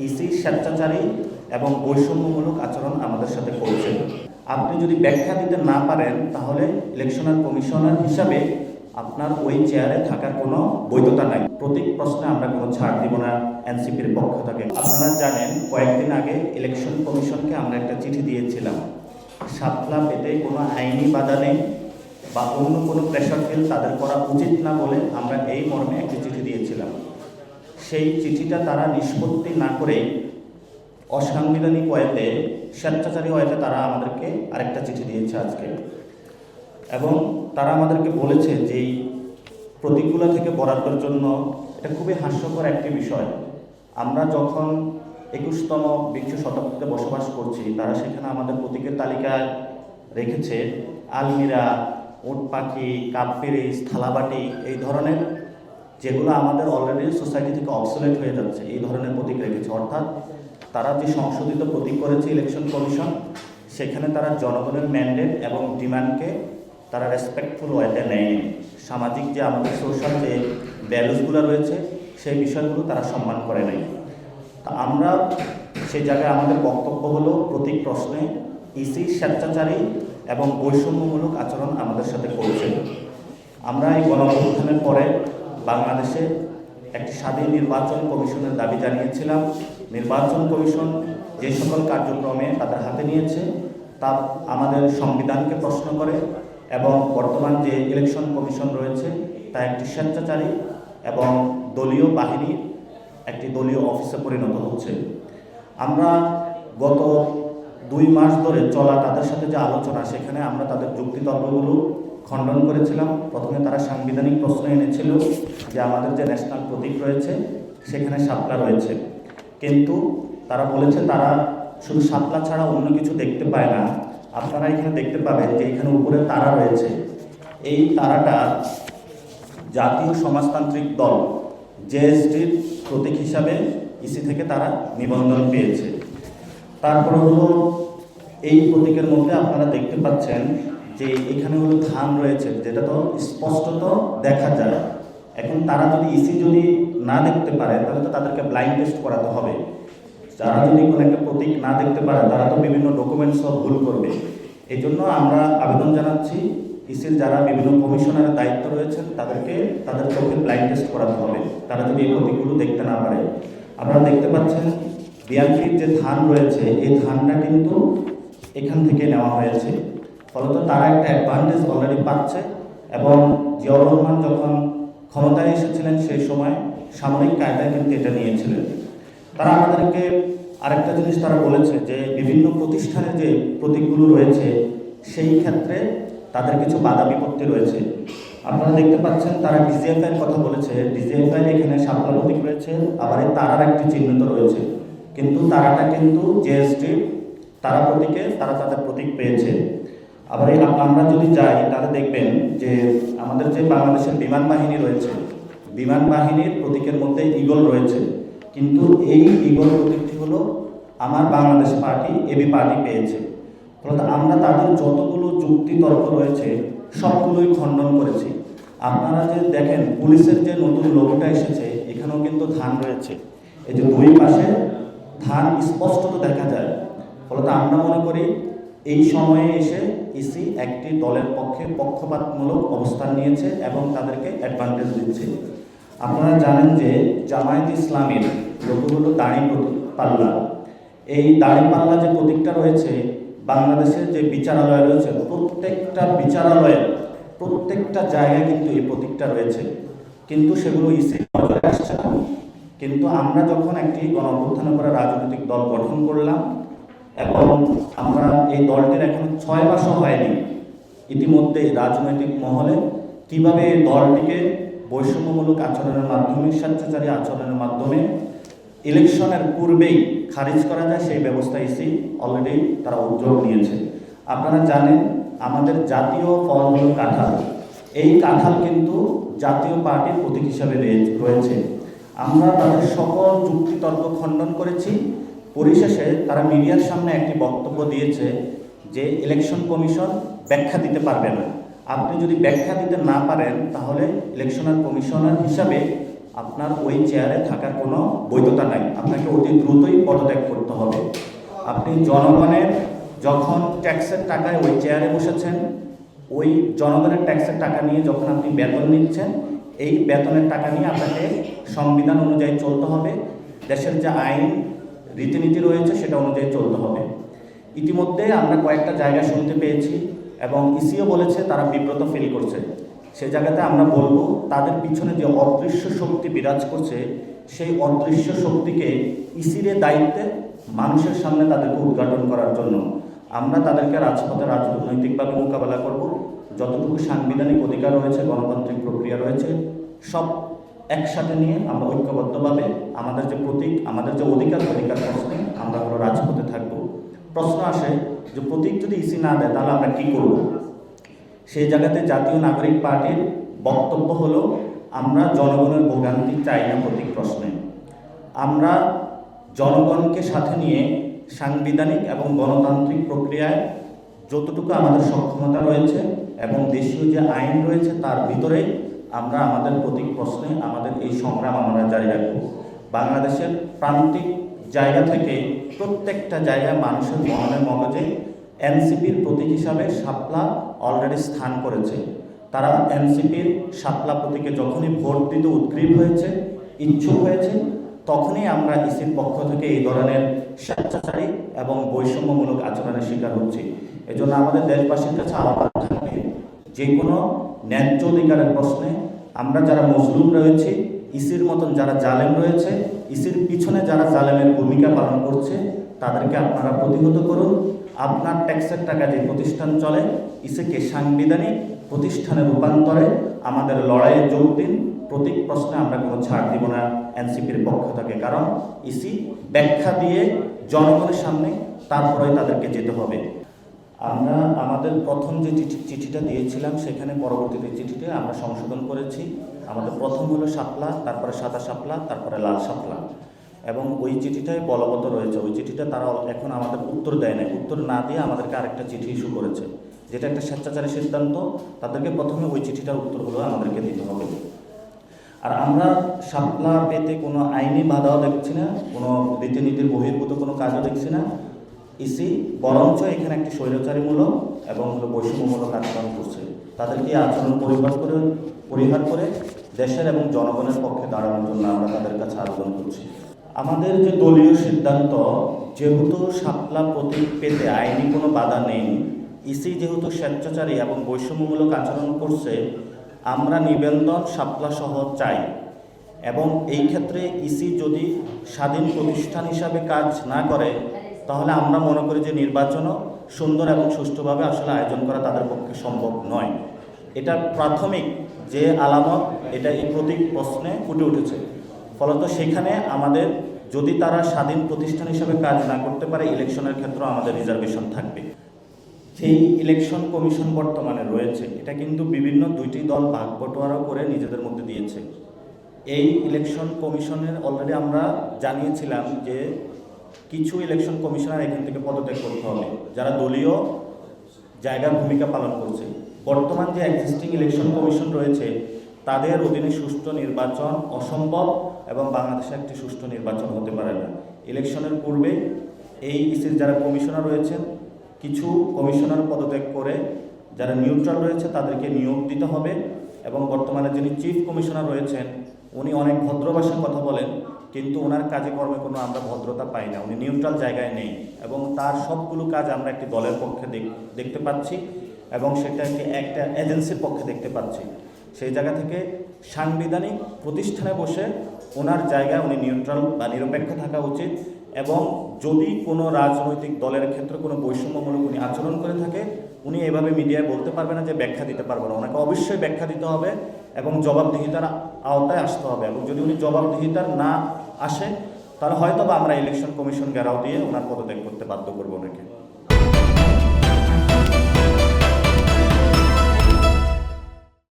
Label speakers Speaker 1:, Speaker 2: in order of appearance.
Speaker 1: EC স্বেচ্ছাচারী এবং বৈষম্যমূলক আচরণ আমাদের সাথে করছে। আপনি যদি ব্যাখ্যা দিতে না পারেন তাহলে ইলেকশনাল কমিশনার হিসাবে আপনার ওই চেয়ারে থাকার কোনো বৈধতা নাই। প্রতীক প্রশ্নে আমরা কোনো ছাড় দিব না এনসিপির পক্ষ থেকে। আপনারা জানেন কয়েকদিন আগে ইলেকশন কমিশনকে আমরা একটা চিঠি দিয়েছিলাম, শাপলা পেতে কোনো আইনি বাধা নেই বা অন্য কোনো প্রেশার ফিল তাদের করা উচিত না বলে আমরা এই মর্মে একটি চিঠি দিয়েছিলাম। সেই চিঠিটা তারা নিষ্পত্তি না করেই অসাংবিধানিক ওয়েতে, স্বেচ্ছাচারী ওয়েতে তারা আমাদেরকে আরেকটা চিঠি দিয়েছে আজকে, এবং তারা আমাদেরকে বলেছে যে এই প্রতীকগুলো থেকে বরাদ্দের জন্য এটা খুবই হাস্যকর একটি বিষয়। আমরা যখন 21তম বিংশ শতাব্দীতে বসবাস করছি, তারা সেখানে আমাদের প্রতীকের তালিকায় রেখেছে আলমিরা, উট পাখি, কাপ পিরিচ, থালাবাটি, এই ধরনের যেগুলো আমাদের অলরেডি সোসাইটি থেকে অবসোলেট হয়ে যাচ্ছে, এই ধরনের প্রতীক রেখেছে। অর্থাৎ তারা যে সংশোধিত প্রতীক করেছে ইলেকশন কমিশন, সেখানে তারা জনগণের ম্যান্ডেট এবং ডিমান্ডকে তারা রেসপেক্টফুল ওয়েতে নেয়নি। সামাজিক যে আমাদের সোশ্যাল যে ভ্যালুসগুলো রয়েছে সেই বিষয়গুলো তারা সম্মান করে নাই। তা আমরা সেই জায়গায় আমাদের বক্তব্য হলো, প্রতীক প্রশ্নে ইসি স্বেচ্ছাচারী এবং বৈষম্যমূলক আচরণ আমাদের সাথে করছে। আমরা এই গণঅভ্যুত্থানের পরে বাংলাদেশে একটি স্বাধীন নির্বাচন কমিশনের দাবি জানিয়েছিলাম। নির্বাচন কমিশন যে সকল কার্যক্রমে তাদের হাতে নিয়েছে তা আমাদের সংবিধানকে প্রশ্ন করে, এবং বর্তমান যে ইলেকশন কমিশন রয়েছে তা একটি স্বেচ্ছাচারী এবং দলীয় বাহিনীর একটি দলীয় অফিসে পরিণত হচ্ছে। আমরা গত 2 মাস ধরে চলা তাদের সাথে যে আলোচনা, সেখানে আমরা তাদের যুক্তিতর্কগুলো খণ্ডন করেছিলাম। প্রথমে তারা সাংবিধানিক প্রশ্ন এনেছিল যে আমাদের যে ন্যাশনাল প্রতীক রয়েছে সেখানে শাপলা রয়েছে, কিন্তু তারা বলেছে তারা শুধু শাপলা ছাড়া অন্য কিছু দেখতে পায় না। আপনারা এখানে দেখতে পাবেন যে এখানে উপরে তারা রয়েছে, এই তারাটা জাতীয় সমাজতান্ত্রিক দল জেএসডির প্রতীক হিসাবে ইসি থেকে তারা নিবন্ধন পেয়েছে। তারপরে হলো এই প্রতীকের মধ্যে আপনারা দেখতে পাচ্ছেন যে এখানে হলো ধান রয়েছে, যেটা তো স্পষ্টত দেখা যায়। এখন তারা যদি ইসি যদি না দেখতে পারে তাহলে তো তাদেরকে ব্লাইন্ড টেস্ট করাতে হবে। যারা যদি কোনো একটা প্রতীক না দেখতে পারে তারা তো বিভিন্ন ডকুমেন্টসও ভুল করবে। এই জন্য আমরা আবেদন জানাচ্ছি ইসির যারা বিভিন্ন কমিশনারের দায়িত্ব রয়েছেন তাদেরকে তাদের চোখে ব্লাইন্ড টেস্ট করাতে হবে, তারা যদি এই প্রতীকগুলো দেখতে না পারে। আপনারা দেখতে পাচ্ছেন বিএনপির যে ধান রয়েছে এই ধানটা কিন্তু এখান থেকে নেওয়া হয়েছে, ফলত তারা একটা অ্যাডভান্টেজ অলরেডি পাচ্ছে। এবং জিয়াউর রহমান যখন ক্ষমতায় এসেছিলেন সেই সময় সামরিক কায়দায় কিন্তু এটা নিয়েছিলেন। তারা আমাদেরকে আরেকটা জিনিস তারা বলেছে যে বিভিন্ন প্রতিষ্ঠানের যে প্রতীকগুলো রয়েছে সেই ক্ষেত্রে তাদের কিছু বাধা বিপত্তি রয়েছে। আপনারা দেখতে পাচ্ছেন তারা ডিজিএফআই কথা বলেছে, ডিজিএফআই এখানে শাপলা প্রতীক রয়েছে, আবার এই তারার একটি চিহ্নিত রয়েছে, কিন্তু তারাটা কিন্তু জেএসডি তারা প্রতীকে তারা তাদের প্রতীক পেয়েছে। আবার আমরা যদি যাই তাহলে দেখবেন যে আমাদের যে বাংলাদেশের বিমান বাহিনী রয়েছে, বিমান বাহিনীর প্রতীকের মধ্যে ঈগল রয়েছে, কিন্তু এই ঈগল প্রতীকটি হলো আমার বাংলাদেশ পার্টি এবি পার্টি পেয়েছে। ফলত আমরা তাদের যতগুলো যুক্তি তর্ক রয়েছে সবগুলোই খণ্ডন করেছি। আপনারা যে দেখেন পুলিশের যে নতুন লোগোটা এসেছে এখানেও কিন্তু ধান রয়েছে, এই যে 2 পাশে ধান স্পষ্টত দেখা যায়। ফলত আমরা মনে করি এই সময়ে এসে ইসি একটি দলের পক্ষে পক্ষপাতমূলক অবস্থান নিয়েছে এবং তাদেরকে অ্যাডভান্টেজ দিচ্ছে। আপনারা জানেন যে জামায়াত ইসলামীর লোগো হলো দাড়ি পাল্লা। এই দাড়ি পাল্লা যে প্রতীকটা রয়েছে বাংলাদেশের যে বিচারালয় রয়েছে প্রত্যেকটা বিচারালয়ে প্রত্যেকটা জায়গায় কিন্তু এই প্রতীকটা রয়েছে, কিন্তু সেগুলো ইসি আসছে না। কিন্তু আমরা যখন একটি গণঅভ্যুত্থানের পরে রাজনৈতিক দল গঠন করলাম এবং আমরা এই দলটির এখন 6 মাসও হয়নি, ইতিমধ্যে রাজনৈতিক মহলে কিভাবে এই দলটিকে বৈষম্যমূলক আচরণের মাধ্যমে, স্বেচ্ছাচারী আচরণের মাধ্যমে ইলেকশনের পূর্বেই খারিজ করা যায় সেই ব্যবস্থা ইসি অলরেডি তারা উদ্যোগ নিয়েছে। আপনারা জানেন আমাদের জাতীয় ফল হল কাঁঠাল, এই কাঁঠাল কিন্তু জাতীয় পার্টির প্রতীক হিসাবে রয়েছে। আমরা তাদের সকল যুক্তিতর্ক খণ্ডন করেছি। পরিশেষে তারা মিডিয়ার সামনে একটি বক্তব্য দিয়েছে যে ইলেকশন কমিশন ব্যাখ্যা দিতে পারবে না। আপনি যদি ব্যাখ্যা দিতে না পারেন তাহলে ইলেকশনাল কমিশনার হিসাবে আপনার ওই চেয়ারে থাকার কোনো বৈধতা নাই, আপনাকে অতি দ্রুতই পদত্যাগ করতে হবে। আপনি জনগণের যখন ট্যাক্সের টাকায় ওই চেয়ারে বসেছেন, ওই জনগণের ট্যাক্সের টাকা নিয়ে যখন আপনি বেতন নিচ্ছেন, এই বেতনের টাকা নিয়ে আপনাকে সংবিধান অনুযায়ী চলতে হবে, দেশের যে আইন রীতিনীতি রয়েছে সেটা অনুযায়ী চলতে হবে। ইতিমধ্যে আমরা কয়েকটা জায়গা শুনতে পেয়েছি এবং ইসিও বলেছে তারা বিব্রত ফিল করছে। সে জায়গাতে আমরা বলবো তাদের পিছনে যে অদৃশ্য শক্তি বিরাজ করছে, সেই অদৃশ্য শক্তিকে ইসির দায়িত্বে মানুষের সামনে তাদেরকে উদ্ঘাটন করার জন্য আমরা তাদেরকে রাজপথে রাজনৈতিকভাবে মোকাবেলা করব। যতটুকু সাংবিধানিক অধিকার রয়েছে, গণতান্ত্রিক প্রক্রিয়া রয়েছে, সব একসাথে নিয়ে আমরা ঐক্যবদ্ধভাবে আমাদের যে প্রতীক, আমাদের যে অধিকার প্রশ্নে আমরা হলো রাজপথে থাকব। প্রশ্ন আসে যে প্রতীক যদি ইসি না দেয় তাহলে আমরা কী করব? সেই জায়গাতে জাতীয় নাগরিক পার্টির বক্তব্য হলো আমরা জনগণের ভোগান্তি চাই না প্রতীক প্রশ্নে। আমরা জনগণকে সাথে নিয়ে সাংবিধানিক এবং গণতান্ত্রিক প্রক্রিয়ায় যতটুকু আমাদের সক্ষমতা রয়েছে এবং দেশীয় যে আইন রয়েছে তার ভিতরে আমরা আমাদের প্রতীক প্রশ্নে আমাদের এই সংগ্রাম আমরা জারি রাখব। বাংলাদেশের প্রান্তিক জায়গা থেকে প্রত্যেকটা জায়গায় মানুষের মনে মগজে এনসিপির প্রতীক হিসাবে শাপলা অলরেডি স্থান করেছে। তারা এনসিপির শাপলা প্রতীকে যখনই ভোট দিতে উদ্গ্রীব হয়েছে, ইচ্ছুক হয়েছে, তখনই আমরা ইসির পক্ষ থেকে এই ধরনের স্বেচ্ছাচারী এবং বৈষম্যমূলক আচরণের শিকার হচ্ছি। এজন্য আমাদের দেশবাসীর কাছে আহ্বান থাকবে, যে কোনো ন্যায্য অধিকারের প্রশ্নে আমরা যারা মজলুম রয়েছি, ইসির মতন যারা জালেম রয়েছে, ইসির পিছনে যারা জালেমের ভূমিকা পালন করছে, তাদেরকে আপনারা প্রতিহত করুন। আপনার ট্যাক্সের টাকা যে প্রতিষ্ঠান চলে, ইসিকে সাংবিধানিক প্রতিষ্ঠানে রূপান্তরে আমাদের লড়াইয়ে যোগ দিন। প্রতীক প্রশ্নে আমরা কোনো ছাড় দিব না এনসিপির পক্ষ থেকে, কারণ ইসি ব্যাখ্যা দিয়ে জনগণের সামনে তারপরে তাদেরকে যেতে হবে। আমরা আমাদের প্রথম যে চিঠিটা দিয়েছিলাম সেখানে পরবর্তীতে চিঠিটা আমরা সংশোধন করেছি। আমাদের প্রথম হলো শাপলা, তারপরে সাদা শাপলা, তারপরে লাল শাপলা, এবং ওই চিঠিটাই বলবৎ রয়েছে। ওই চিঠিটা তারা এখন আমাদের উত্তর দেয় না, উত্তর না দিয়ে আমাদেরকে আরেকটা চিঠি ইস্যু করেছে, যেটা একটা স্বেচ্ছাচারী সিদ্ধান্ত। তাদেরকে প্রথমে ওই চিঠিটার উত্তর হলো আমাদেরকে দিতে হবে। আর আমরা শাপলা পেতে কোনো আইনি বাধাও দেখছি না, কোনো রীতিনীতির বহির্ভূত কোনো কাজও দেখছি না। ইসি বরঞ্চ এখানে একটি স্বৈরাচারীমূলক এবং বৈষম্যমূলক আচরণ করছে। তাদেরকে আচরণ পরিহার করে দেশের এবং জনগণের পক্ষে দাঁড়ানোর জন্য আমরা তাদের কাছে আবেদন করছি। আমাদের যে দলীয় সিদ্ধান্ত, যেহেতু শাপলা প্রতীক পেতে আইনি কোনো বাধা নেই, ইসি যেহেতু স্বেচ্ছাচারী এবং বৈষম্যমূলক আচরণ করছে, আমরা নিবন্ধন শাপলা সহ চাই। এবং এই ক্ষেত্রে ইসি যদি স্বাধীন প্রতিষ্ঠান হিসাবে কাজ না করে, তাহলে আমরা মনে করি যে নির্বাচনও সুন্দর এবং সুষ্ঠুভাবে আসলে আয়োজন করা তাদের পক্ষে সম্ভব নয়। এটা প্রাথমিক যে আলামত, এটা এই প্রতীক প্রশ্নে ফুটে উঠেছে। ফলত সেখানে আমাদের যদি তারা স্বাধীন প্রতিষ্ঠান হিসাবে কাজ না করতে পারে, ইলেকশনের ক্ষেত্রে আমাদের রিজার্ভেশন থাকবে। সেই ইলেকশন কমিশন বর্তমানে রয়েছে, এটা কিন্তু বিভিন্ন দুইটি দল ভাগ বটোয়ারা করে নিজেদের মধ্যে দিয়েছে। এই ইলেকশন কমিশনের অলরেডি আমরা জানিয়েছিলাম যে কিছু ইলেকশন কমিশনার এখান থেকে পদত্যাগ করতে হবে, যারা দলীয় জায়গার ভূমিকা পালন করছে। বর্তমান যে এক্সিস্টিং ইলেকশন কমিশন রয়েছে, তাদের অধীনে সুষ্ঠু নির্বাচন অসম্ভব এবং বাংলাদেশে একটি সুষ্ঠু নির্বাচন হতে পারে না। ইলেকশনের পূর্বে এই ইসির যারা কমিশনার রয়েছেন, কিছু কমিশনার পদত্যাগ করে যারা নিউট্রাল রয়েছে তাদেরকে নিয়োগ দিতে হবে। এবং বর্তমানে যিনি চিফ কমিশনার রয়েছেন, উনি অনেক ভদ্র ভাষায় কথা বলেন, কিন্তু ওনার কাজে কর্মে কোনো আমরা ভদ্রতা পাই না। উনি নিউট্রাল জায়গায় নেই এবং তার সবগুলো কাজ আমরা একটি দলের পক্ষে দেখতে পাচ্ছি এবং সেটা একটা এজেন্সির পক্ষে দেখতে পাচ্ছি। সেই জায়গা থেকে সাংবিধানিক প্রতিষ্ঠানে বসে ওনার জায়গায় উনি নিউট্রাল বা নিরপেক্ষ থাকা উচিত। এবং যদি কোনো রাজনৈতিক দলের ক্ষেত্রে কোনো বৈষম্যমূলক উনি আচরণ করে থাকে, উনি এভাবে মিডিয়ায় বলতে পারবে না যে ব্যাখ্যা দিতে পারবে না। ওনাকে অবশ্যই ব্যাখ্যা দিতে হবে এবং জবাবদিহিতার আওতায় আসতে হবে। এবং যদি উনি জবাবদিহিতার না আসে, তাহলে হয়তো বা আমরা ইলেকশন কমিশন ঘেরাও দিয়ে ওনার পদত্যাগ করতে বাধ্য করবো ওনাকে।